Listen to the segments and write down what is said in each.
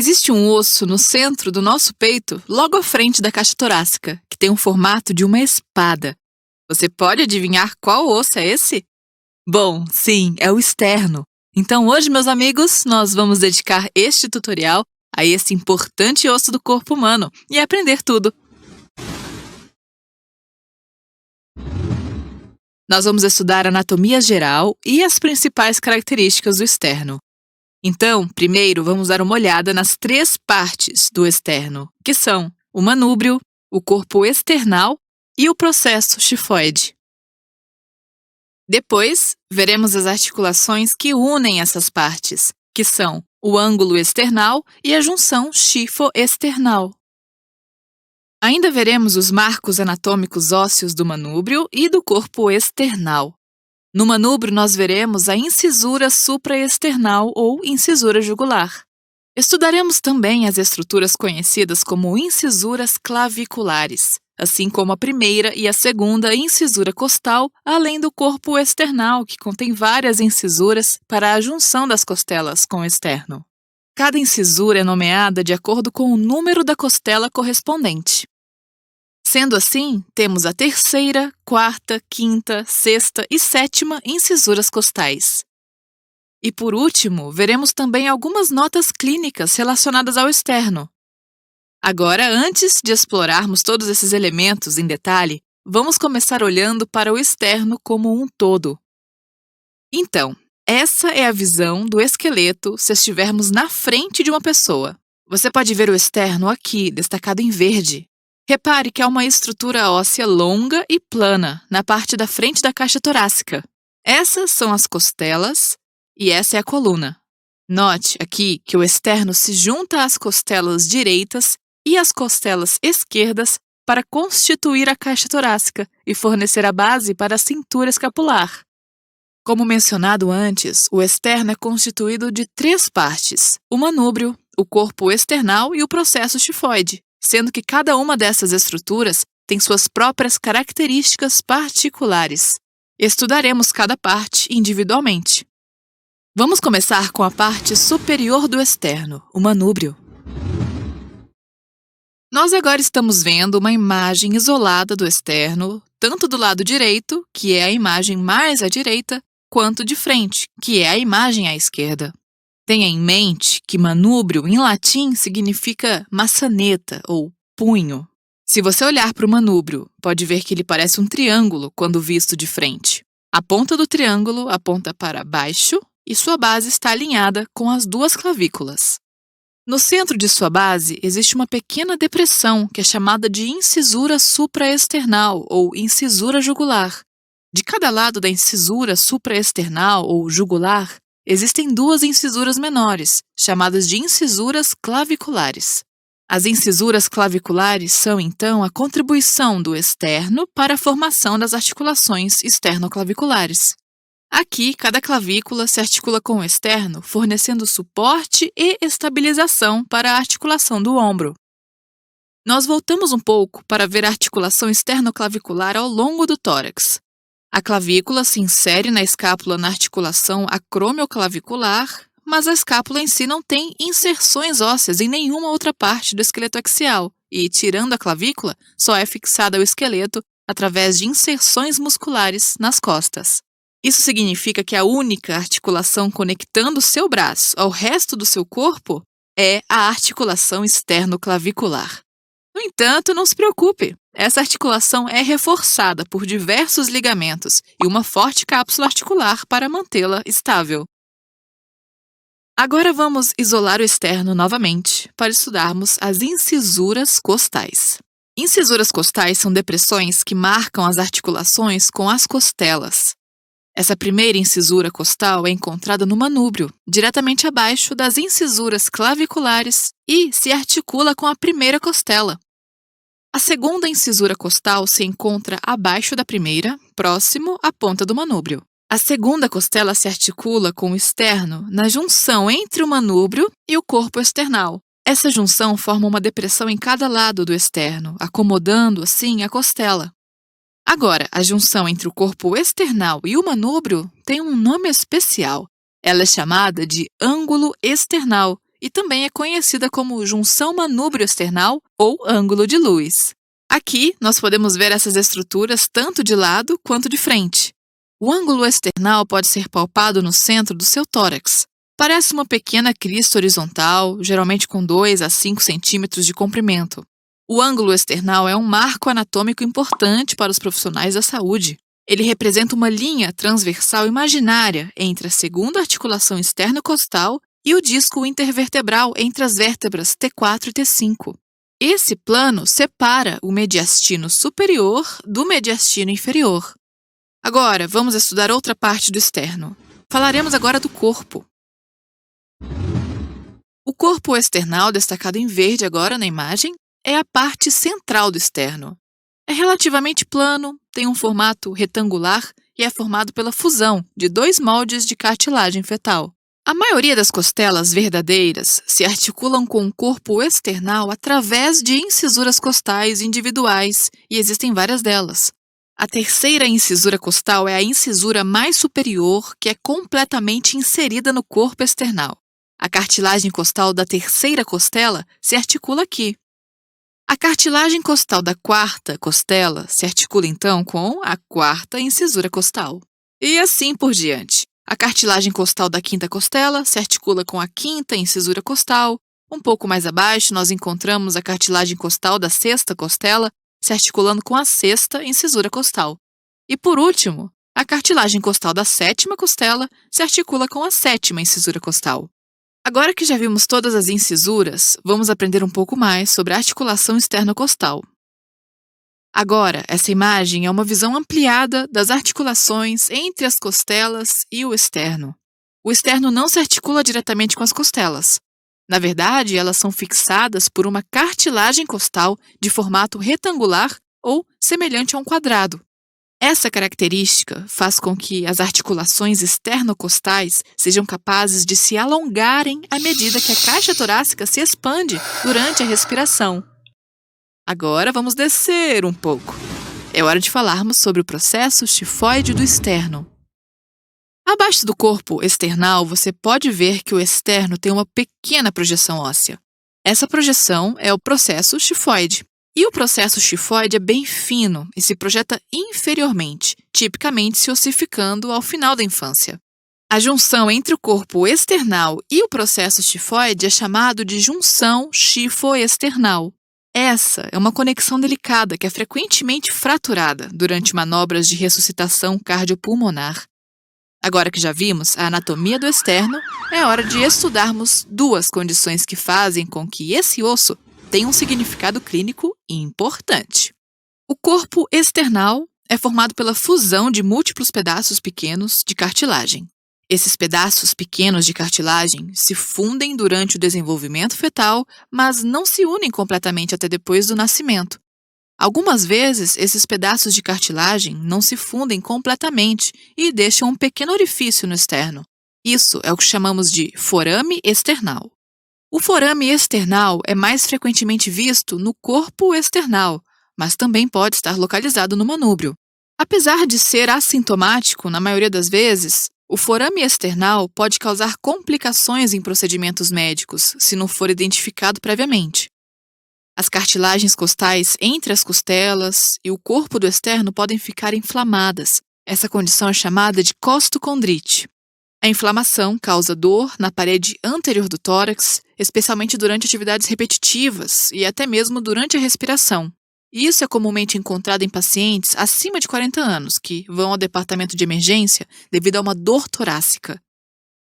Existe um osso no centro do nosso peito, logo à frente da caixa torácica, que tem o formato de uma espada. Você pode adivinhar qual osso é esse? Bom, sim, é o externo. Então hoje, meus amigos, nós vamos dedicar este tutorial a esse importante osso do corpo humano e aprender tudo. Nós vamos estudar a anatomia geral e as principais características do externo. Então, primeiro vamos dar uma olhada nas 3 partes do externo, que são o manúbrio, o corpo external e o processo xifoide. Depois, veremos as articulações que unem essas partes, que são o ângulo external e a junção xifoexternal. Ainda veremos os marcos anatômicos ósseos do manúbrio e do corpo external. No manúbrio, nós veremos a incisura supraexternal ou incisura jugular. Estudaremos também as estruturas conhecidas como incisuras claviculares, assim como a primeira e a segunda incisura costal, além do corpo external, que contém várias incisuras para a junção das costelas com o externo. Cada incisura é nomeada de acordo com o número da costela correspondente. Sendo assim, temos a terceira, quarta, quinta, sexta e sétima incisuras costais. E por último, veremos também algumas notas clínicas relacionadas ao externo. Agora, antes de explorarmos todos esses elementos em detalhe, vamos começar olhando para o externo como um todo. Então, essa é a visão do esqueleto se estivermos na frente de uma pessoa. Você pode ver o externo aqui, destacado em verde. Repare que há uma estrutura óssea longa e plana na parte da frente da caixa torácica. Essas são as costelas e essa é a coluna. Note aqui que o externo se junta às costelas direitas e às costelas esquerdas para constituir a caixa torácica e fornecer a base para a cintura escapular. Como mencionado antes, o externo é constituído de 3 partes: o manúbrio, o corpo external e o processo xifoide, sendo que cada uma dessas estruturas tem suas próprias características particulares. Estudaremos cada parte individualmente. Vamos começar com a parte superior do externo, o manúbrio. Nós agora estamos vendo uma imagem isolada do externo, tanto do lado direito, que é a imagem mais à direita, quanto de frente, que é a imagem à esquerda. Tenha em mente que manúbrio, em latim, significa maçaneta ou punho. Se você olhar para o manúbrio, pode ver que ele parece um triângulo quando visto de frente. A ponta do triângulo aponta para baixo e sua base está alinhada com as 2 clavículas. No centro de sua base existe uma pequena depressão que é chamada de incisura supraexternal ou incisura jugular. De cada lado da incisura supraexternal ou jugular, existem 2 incisuras menores, chamadas de incisuras claviculares. As incisuras claviculares são, então, a contribuição do externo para a formação das articulações externoclaviculares. Aqui, cada clavícula se articula com o externo, fornecendo suporte e estabilização para a articulação do ombro. Nós voltamos um pouco para ver a articulação externoclavicular ao longo do tórax. A clavícula se insere na escápula na articulação acromioclavicular, mas a escápula em si não tem inserções ósseas em nenhuma outra parte do esqueleto axial e, tirando a clavícula, só é fixada ao esqueleto através de inserções musculares nas costas. Isso significa que a única articulação conectando seu braço ao resto do seu corpo é a articulação externoclavicular. No entanto, não se preocupe, essa articulação é reforçada por diversos ligamentos e uma forte cápsula articular para mantê-la estável. Agora vamos isolar o externo novamente para estudarmos as incisuras costais. Incisuras costais são depressões que marcam as articulações com as costelas. Essa primeira incisura costal é encontrada no manúbrio, diretamente abaixo das incisuras claviculares e se articula com a primeira costela. A segunda incisura costal se encontra abaixo da primeira, próximo à ponta do manúbrio. A segunda costela se articula com o externo na junção entre o manúbrio e o corpo external. Essa junção forma uma depressão em cada lado do externo, acomodando, assim, a costela. Agora, a junção entre o corpo external e o manúbrio tem um nome especial. Ela é chamada de ângulo external e também é conhecida como junção manúbrio-external ou ângulo de Lewis. Aqui, nós podemos ver essas estruturas tanto de lado quanto de frente. O ângulo external pode ser palpado no centro do seu tórax. Parece uma pequena crista horizontal, geralmente com 2 a 5 centímetros de comprimento. O ângulo external é um marco anatômico importante para os profissionais da saúde. Ele representa uma linha transversal imaginária entre a segunda articulação externo-costal e o disco intervertebral entre as vértebras T4 e T5. Esse plano separa o mediastino superior do mediastino inferior. Agora, vamos estudar outra parte do externo. Falaremos agora do corpo. O corpo external, destacado em verde agora na imagem, é a parte central do externo. É relativamente plano, tem um formato retangular e é formado pela fusão de 2 moldes de cartilagem fetal. A maioria das costelas verdadeiras se articulam com o corpo external através de incisuras costais individuais, e existem várias delas. A terceira incisura costal é a incisura mais superior, que é completamente inserida no corpo external. A cartilagem costal da terceira costela se articula aqui. A cartilagem costal da quarta costela se articula então com a quarta incisura costal. E assim por diante. A cartilagem costal da quinta costela se articula com a quinta incisura costal. Um pouco mais abaixo, nós encontramos a cartilagem costal da sexta costela se articulando com a sexta incisura costal. E por último, a cartilagem costal da sétima costela se articula com a sétima incisura costal. Agora que já vimos todas as incisuras, vamos aprender um pouco mais sobre a articulação externo-costal. Agora, essa imagem é uma visão ampliada das articulações entre as costelas e o externo. O externo não se articula diretamente com as costelas. Na verdade, elas são fixadas por uma cartilagem costal de formato retangular ou semelhante a um quadrado. Essa característica faz com que as articulações externocostais sejam capazes de se alongarem à medida que a caixa torácica se expande durante a respiração. Agora vamos descer um pouco. É hora de falarmos sobre o processo xifoide do externo. Abaixo do corpo external, você pode ver que o externo tem uma pequena projeção óssea. Essa projeção é o processo xifoide. E o processo xifoide é bem fino e se projeta inferiormente, tipicamente se ossificando ao final da infância. A junção entre o corpo external e o processo xifoide é chamado de junção xifoexternal. Essa é uma conexão delicada que é frequentemente fraturada durante manobras de ressuscitação cardiopulmonar. Agora que já vimos a anatomia do externo, é hora de estudarmos 2 condições que fazem com que esse osso tem um significado clínico importante. O corpo external é formado pela fusão de múltiplos pedaços pequenos de cartilagem. Esses pedaços pequenos de cartilagem se fundem durante o desenvolvimento fetal, mas não se unem completamente até depois do nascimento. Algumas vezes, esses pedaços de cartilagem não se fundem completamente e deixam um pequeno orifício no externo. Isso é o que chamamos de forame external. O forame external é mais frequentemente visto no corpo external, mas também pode estar localizado no manúbrio. Apesar de ser assintomático na maioria das vezes, o forame external pode causar complicações em procedimentos médicos, se não for identificado previamente. As cartilagens costais entre as costelas e o corpo do externo podem ficar inflamadas. Essa condição é chamada de costocondrite. A inflamação causa dor na parede anterior do tórax, especialmente durante atividades repetitivas e até mesmo durante a respiração. Isso é comumente encontrado em pacientes acima de 40 anos que vão ao departamento de emergência devido a uma dor torácica.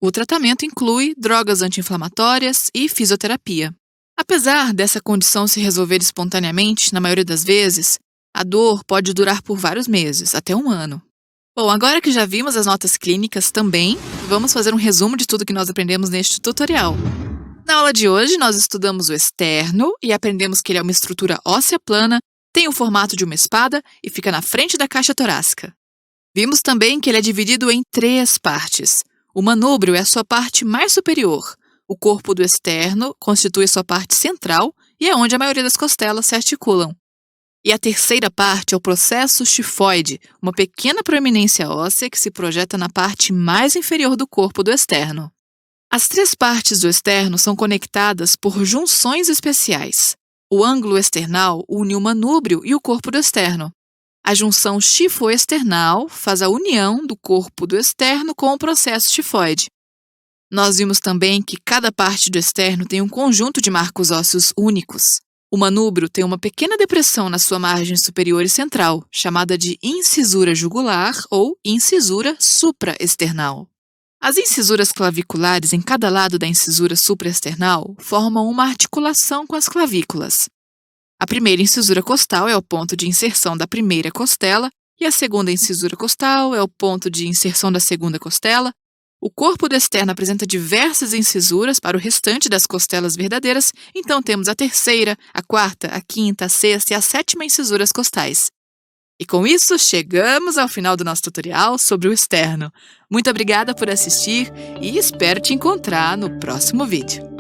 O tratamento inclui drogas anti-inflamatórias e fisioterapia. Apesar dessa condição se resolver espontaneamente, na maioria das vezes, a dor pode durar por vários meses, até 1 ano. Bom, agora que já vimos as notas clínicas também, vamos fazer um resumo de tudo que nós aprendemos neste tutorial. Na aula de hoje, nós estudamos o externo e aprendemos que ele é uma estrutura óssea plana, tem o formato de uma espada e fica na frente da caixa torácica. Vimos também que ele é dividido em 3 partes. O manúbrio é a sua parte mais superior. O corpo do externo constitui sua parte central e é onde a maioria das costelas se articulam. E a terceira parte é o processo xifoide, uma pequena proeminência óssea que se projeta na parte mais inferior do corpo do externo. As três partes do externo são conectadas por junções especiais. O ângulo external une o manúbrio e o corpo do externo. A junção xifoexternal faz a união do corpo do externo com o processo xifoide. Nós vimos também que cada parte do externo tem um conjunto de marcos ósseos únicos. O manúbrio tem uma pequena depressão na sua margem superior e central, chamada de incisura jugular ou incisura supraesternal. As incisuras claviculares em cada lado da incisura supraesternal formam uma articulação com as clavículas. A primeira incisura costal é o ponto de inserção da primeira costela e a segunda incisura costal é o ponto de inserção da segunda costela. O corpo do externo apresenta diversas incisuras para o restante das costelas verdadeiras, então temos a terceira, a quarta, a quinta, a sexta e a sétima incisuras costais. E com isso, chegamos ao final do nosso tutorial sobre o externo. Muito obrigada por assistir e espero te encontrar no próximo vídeo.